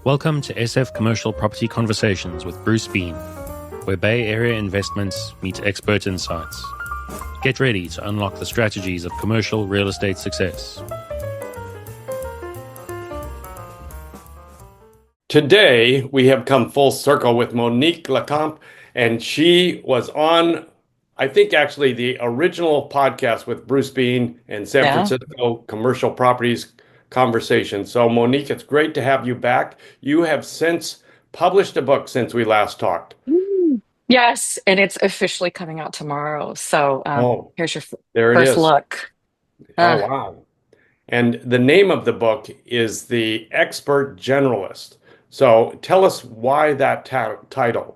Welcome to SF Commercial Property Conversations with Bruce Bean, where Bay Area investments meet expert insights. Get ready to unlock the strategies of commercial real estate success. Today, we have come full circle with Monique Lecomte, and she was on, I think, actually the original podcast with Bruce Bean and San Yeah. Francisco Commercial Properties Conversation. So, Monique, it's great to have you back. You have since published a book since we last talked. Yes, and it's officially coming out tomorrow. So Oh, here's your there it first is. look. Oh, Uh, wow. And the name of the book is The Expert Generalist. So, tell us why that title.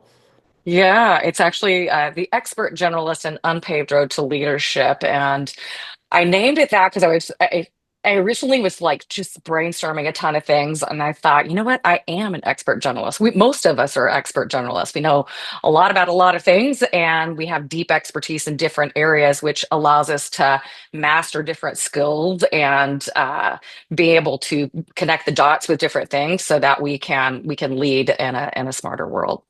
yeah, it's actually the Expert Generalist and Unpaved Road to Leadership. And I named it that because I originally was like just brainstorming a ton of things, and I thought, you know what? I am an expert journalist. Most of us are expert journalists. We know a lot about a lot of things, and we have deep expertise in different areas, which allows us to master different skills and be able to connect the dots with different things, so that we can lead in a smarter world.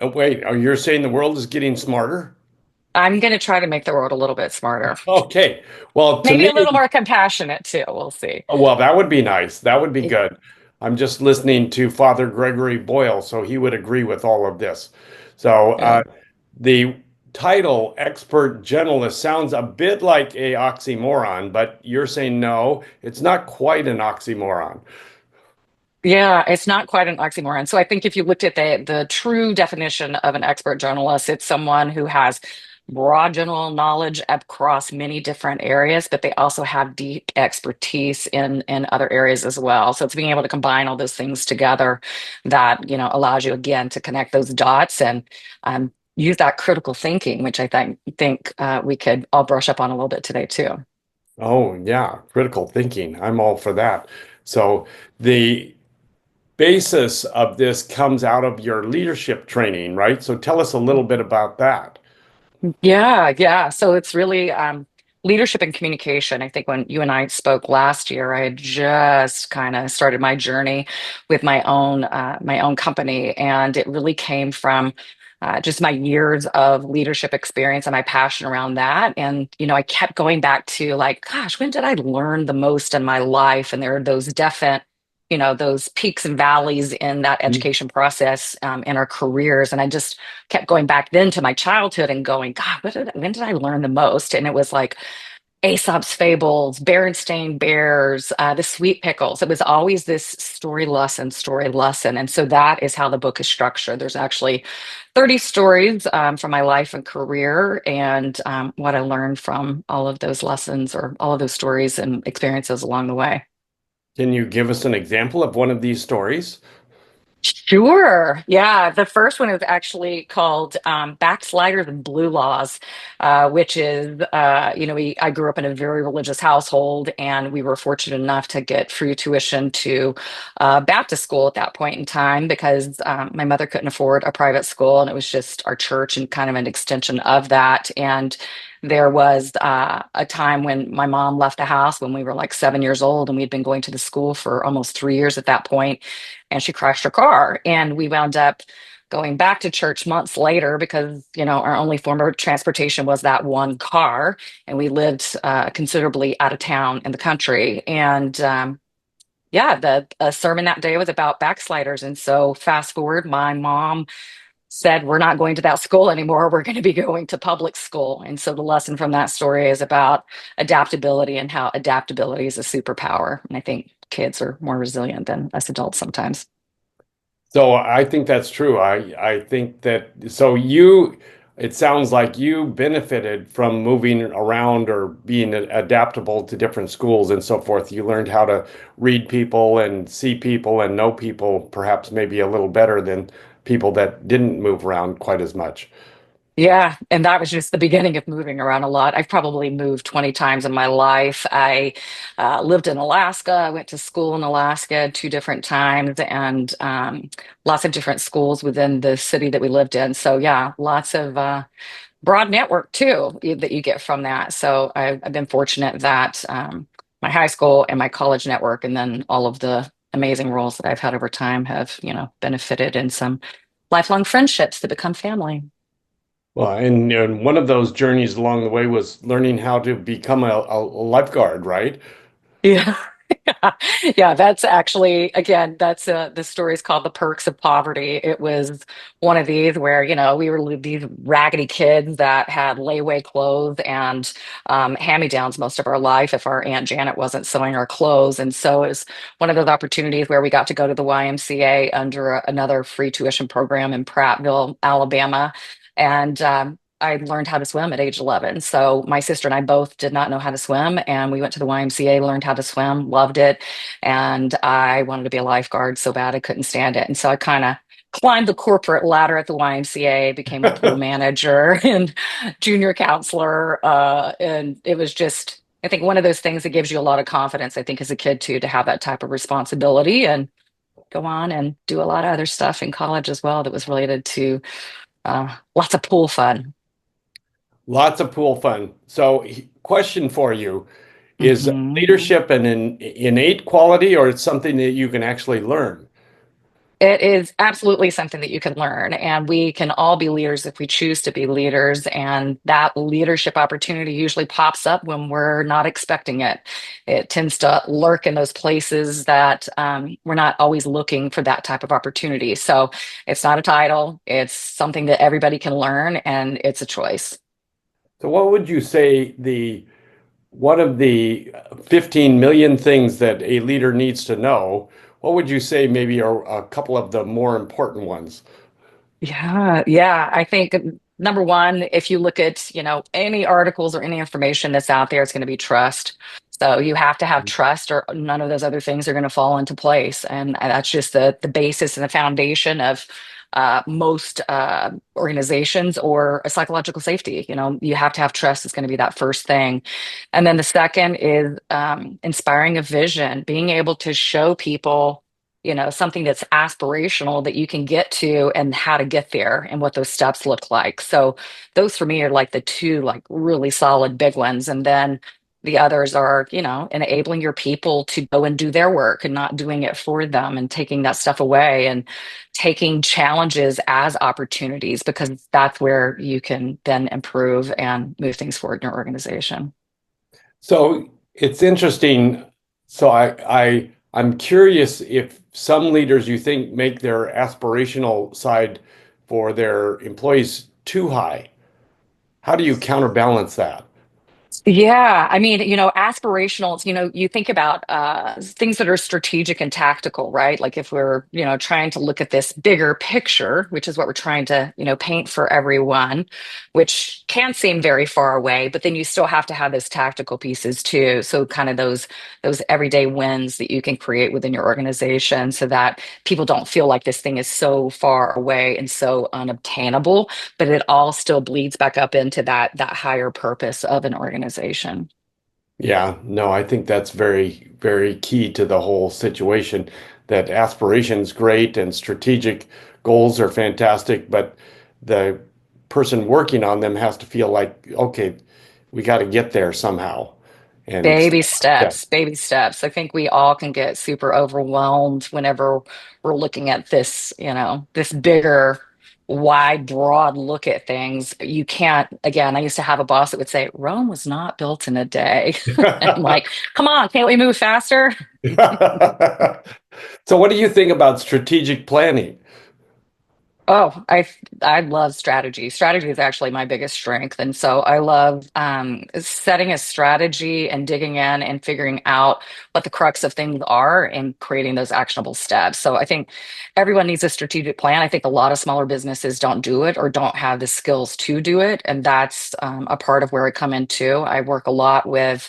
Oh, wait, are you saying the world is getting smarter? I'm going to try to make the world a little bit smarter. Okay. Well, to Maybe me, a little more compassionate too. We'll see. well, that would be nice. That would be good. I'm just listening to Father Gregory Boyle, so he would agree with all of this. So, Yeah. the title expert generalist sounds a bit like a oxymoron, but you're saying no, it's not quite an oxymoron. Yeah, it's not quite an oxymoron. So I think if you looked at the true definition of an expert journalist, it's someone who has broad general knowledge across many different areas, but they also have deep expertise in other areas as well. So it's being able to combine all those things together that, allows you again to connect those dots and use that critical thinking, which I think we could all brush up on a little bit today too. Oh, yeah, critical thinking. I'm all for that. So, the basis of this comes out of your leadership training, right? So, tell us a little bit about that. Yeah, yeah. So it's really leadership and communication. I think when you and I spoke last year, I had just kind of started my journey with my own company, and it really came from just my years of leadership experience and my passion around that. And I kept going back to like, gosh, when did I learn the most in my life? And there are those definite those peaks and valleys in that education process in our careers. And I just kept going back then to my childhood and going, God, when did I learn the most? And it was like Aesop's fables, Berenstain Bears, the sweet pickles. It was always this story lesson, story lesson. And so that is how the book is structured. There's actually 30 stories from my life and career, and what I learned from all of those lessons or all of those stories and experiences along the way. Can you give us an example of one of these stories? Sure. Yeah. The first one is actually called Backsliders and Blue Laws, which is, I grew up in a very religious household, and we were fortunate enough to get free tuition to Baptist school at that point in time because my mother couldn't afford a private school, and it was just our church and kind of an extension of that. And there was a time when my mom left the house when we were like 7 years old, and we'd been going to the school for almost 3 years at that point, and she crashed her car, and we wound up going back to church months later because our only form of transportation was that one car, and we lived considerably out of town in the country. And yeah, the sermon that day was about backsliders. And so fast forward, my mom said, we're not going to that school anymore, we're going to be going to public school. And so the lesson from that story is about adaptability and how adaptability is a superpower. And I think kids are more resilient than us adults sometimes. So I think that's true. I think that it sounds like you benefited from moving around or being adaptable to different schools and so forth. You learned how to read people and see people and know people perhaps maybe a little better than people that didn't move around quite as much. Yeah, and that was just the beginning of moving around a lot. I've probably moved 20 times in my life. I lived in Alaska. I went to school in Alaska 2 different times, and lots of different schools within the city that we lived in. So yeah, lots of broad network too that you get from that. So I've been fortunate that my high school and my college network, and then all of the amazing roles that I've had over time have, benefited in some lifelong friendships that become family. Well, and one of those journeys along the way was learning how to become a lifeguard, right? Yeah. Yeah, that's actually, again, that's the story is called The Perks of Poverty. It was one of these where, we were these raggedy kids that had layaway clothes and hand-me-downs most of our life if our Aunt Janet wasn't sewing our clothes. And so it was one of those opportunities where we got to go to the YMCA under another free tuition program in Prattville, Alabama. And I learned how to swim at age 11. So my sister and I both did not know how to swim, and we went to the YMCA, learned how to swim, loved it, and I wanted to be a lifeguard so bad I couldn't stand it. And so I kind of climbed the corporate ladder at the YMCA, became a pool manager and junior counselor, and it was just, I think, one of those things that gives you a lot of confidence, I think, as a kid too, to have that type of responsibility and go on and do a lot of other stuff in college as well that was related to lots of pool fun. Lots of pool fun. So, question for you, is Mhm. leadership an innate quality or it's something that you can actually learn? It is absolutely something that you can learn, and we can all be leaders if we choose to be leaders. And that leadership opportunity usually pops up when we're not expecting it. It tends to lurk in those places that we're not always looking for that type of opportunity. So it's not a title, it's something that everybody can learn, and it's a choice. So, what would you say the one of the 15 million things that a leader needs to know? What would you say maybe are a couple of the more important ones? Yeah, yeah. I think number one, if you look at, any articles or any information that's out there, it's going to be trust. So you have to have trust, or none of those other things are going to fall into place. And that's just the basis and the foundation of most organizations or a psychological safety. You have to have trust. It's going to be that first thing. And then the second is inspiring a vision, being able to show people something that's aspirational that you can get to and how to get there and what those steps look like. So those for me are like the two like really solid big ones. And then the others are, enabling your people to go and do their work and not doing it for them and taking that stuff away and taking challenges as opportunities because that's where you can then improve and move things forward in your organization. So it's interesting. So I'm curious if some leaders you think make their aspirational side for their employees too high. How do you counterbalance that? Yeah, I mean, aspirational, you think about things that are strategic and tactical, right? Like if we're, trying to look at this bigger picture, which is what we're trying to, paint for everyone, which can seem very far away, but then you still have to have those tactical pieces too. So kind of those everyday wins that you can create within your organization so that people don't feel like this thing is so far away and so unobtainable, but it all still bleeds back up into that higher purpose of an organization. Yeah, no, I think that's very, very key to the whole situation. That aspiration's great and strategic goals are fantastic, but the person working on them has to feel like, okay, we got to get there somehow. And Baby yeah. steps, baby steps. I think we all can get super overwhelmed whenever we're looking at this, this bigger, wide, broad look at things. You can't, again, I used to have a boss that would say, Rome was not built in a day. And I'm like, come on, can't we move faster? So what do you think about strategic planning? Oh, I love strategy. Strategy is actually my biggest strength, and so I love setting a strategy and digging in and figuring out what the crux of things are and creating those actionable steps. So I think everyone needs a strategic plan. I think a lot of smaller businesses don't do it or don't have the skills to do it, and that's a part of where I come into. I work a lot with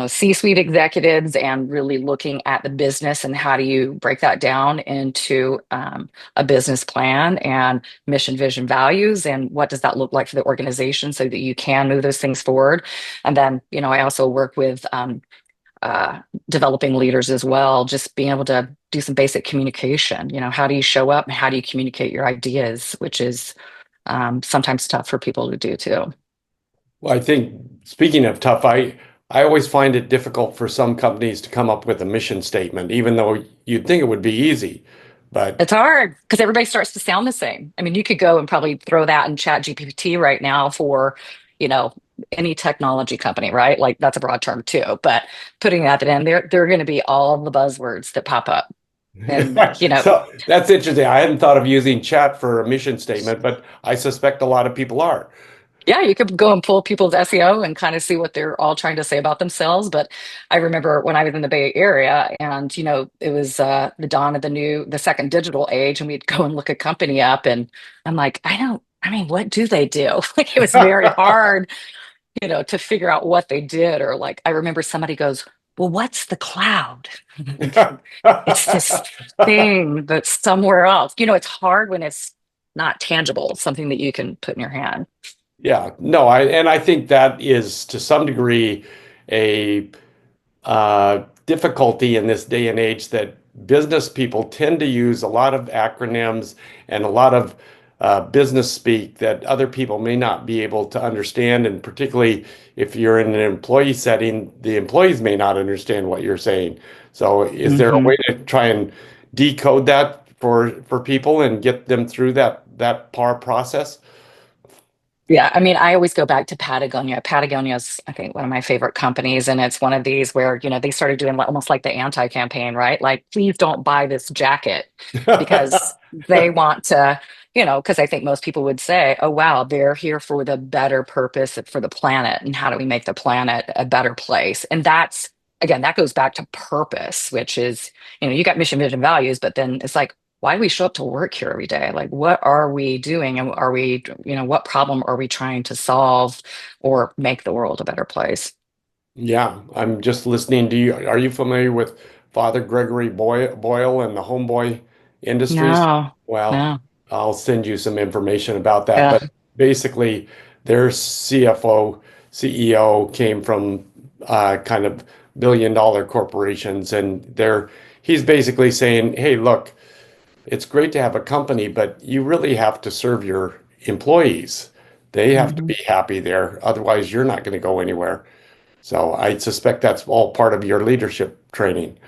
C-suite executives and really looking at the business and how do you break that down into a business plan and mission, vision, values, and what does that look like for the organization so that you can move those things forward. And then, I also work with uh, developing leaders as well, just being able to do some basic communication. How do you show up and how do you communicate your ideas, which is sometimes tough for people to do too. Well, I think speaking of tough, I always find it difficult for some companies to come up with a mission statement, even though you'd think it would be easy. But It's hard because everybody starts to sound the same. I mean, you could go and probably throw that in Chat GPT right now for, you know, any technology company, right? Like that's a broad term too, but putting that in there are going to be all the buzzwords that pop up. And, so that's interesting. I hadn't thought of using chat for a mission statement, but I suspect a lot of people are. yeah, you could go and pull people's SEO and kind of see what they're all trying to say about themselves. But I remember when I was in the Bay Area and, it was the dawn of the second digital age, and we'd go and look a company up and I'm like, I mean, what do they do? Like it was very hard, to figure out what they did. Or like, I remember somebody goes, well, what's the cloud? Like, it's this thing that's somewhere else. It's hard when it's not tangible, something that you can put in your hand. Yeah, no, I think that is to some degree a difficulty in this day and age that business people tend to use a lot of acronyms and a lot of business speak that other people may not be able to understand. And particularly if you're in an employee setting, the employees may not understand what you're saying. So is there a Mm-hmm. way to try and decode that for people and get them through that par process? Yeah, I mean, I always go back to Patagonia. Patagonia's, I think, one of my favorite companies, and it's one of these where, they started doing almost like the anti-campaign, right? Like, please don't buy this jacket because they want to, because I think most people would say, oh, wow, they're here for the better purpose for the planet, and how do we make the planet a better place? And that's, again, that goes back to purpose, which is, you got mission, vision, values, but then it's like, why do we show up to work here every day? Like, what are we doing? And are we, what problem are we trying to solve or make the world a better place? Yeah, I'm just listening to you. Are you familiar with Father Gregory Boyle and the homeboy industries? No, Well, no. I'll send you some information about that. Yeah. But basically, their CFO, CEO came from kind of billion-dollar corporations, and he's basically saying, "Hey, look, it's great to have a company, but you really have to serve your employees. They have to Mhm. be happy there. Otherwise, you're not going to go anywhere." So I suspect that's all part of your leadership training.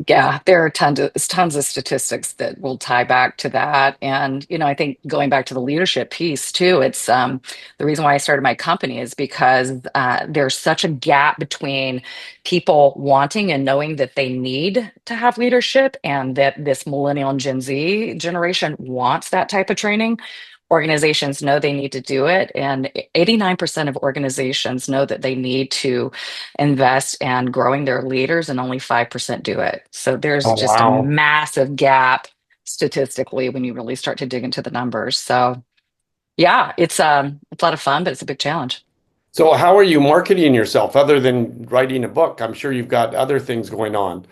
Yeah, there are tons of statistics that will tie back to that. And, I think going back to the leadership piece too, it's the reason why I started my company is because there's such a gap between people wanting and knowing that they need to have leadership, and that this millennial and Gen Z generation wants that type of training. Organizations know they need to do it, and 89% of organizations know that they need to invest and growing their leaders, and only 5% do it. So there's Oh, just a wow. massive gap statistically when you really start to dig into the numbers. So yeah, it's a lot of fun, but it's a big challenge. So how are you marketing yourself other than writing a book? I'm sure you've got other things going on.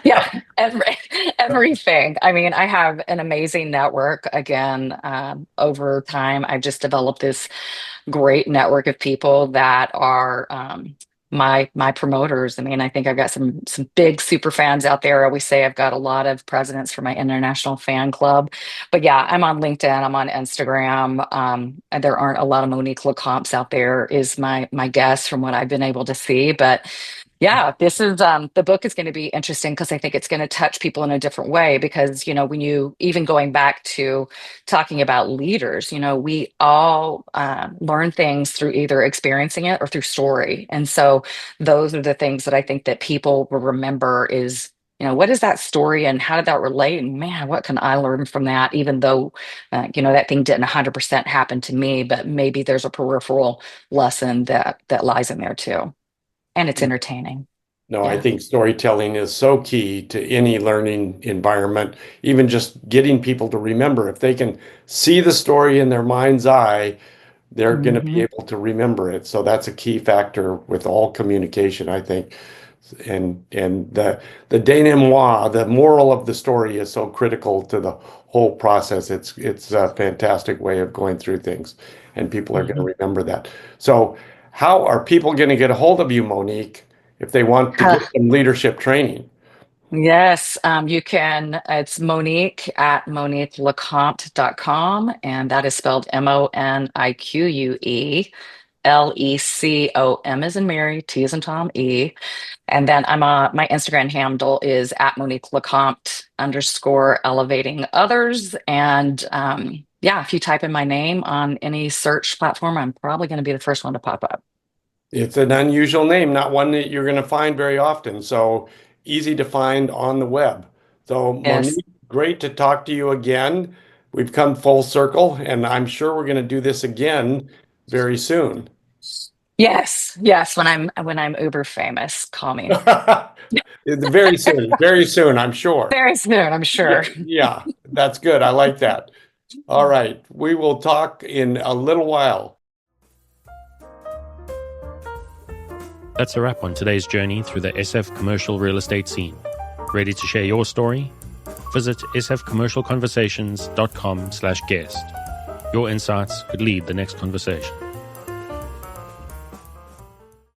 Yeah, everything. I mean, I have an amazing network. Again, over time, I've just developed this great network of people that are my promoters. I mean, I think I've got some big super fans out there. I always say I've got a lot of presidents for my international fan club. But yeah, I'm on LinkedIn, I'm on Instagram. And there aren't a lot of Monique Lecomtes out there, is my guess from what I've been able to see. But yeah, this is the book is going to be interesting because I think it's going to touch people in a different way. Because, when you even going back to talking about leaders, we all learn things through either experiencing it or through story. And so those are the things that I think that people will remember is, what is that story and how did that relate? And man, what can I learn from that? Even though, that thing didn't 100% happen to me, but maybe there's a peripheral lesson that lies in there too. And it's entertaining. No, I Yeah. think storytelling is so key to any learning environment, even just getting people to remember. If they can see the story in their mind's eye, they're going to be Hmm. able to remember it. So that's a key factor with all communication, I think. And the denouement, the moral of the story is so critical to the whole process. It's a fantastic way of going through things, and people are going to Hmm. remember that. So, how are people going to get a hold of you, Monique, if they want to get some leadership training? Yes, you can. It's Monique at moniquelecomte.com, and that is spelled Monique Lecom as in Mary, T as in Tom, E. And then my Instagram handle is at Monique Lecomte _ elevating others. And yeah, if you type in my name on any search platform, I'm probably going to be the first one to pop up. It's an unusual name, not one that you're going to find very often. So easy to find on the web. So Yes. Monique, great to talk to you again. We've come full circle, and I'm sure we're going to do this again very soon. Yes. Yes. When I'm uber famous, call me. Very soon, I'm sure. Very soon, I'm sure. Yeah, yeah, that's good. I like that. All right, we will talk in a little while. That's a wrap on today's journey through the SF commercial real estate scene. Ready to share your story? Visit sfcommercialconversations.com/guest. Your insights could lead the next conversation.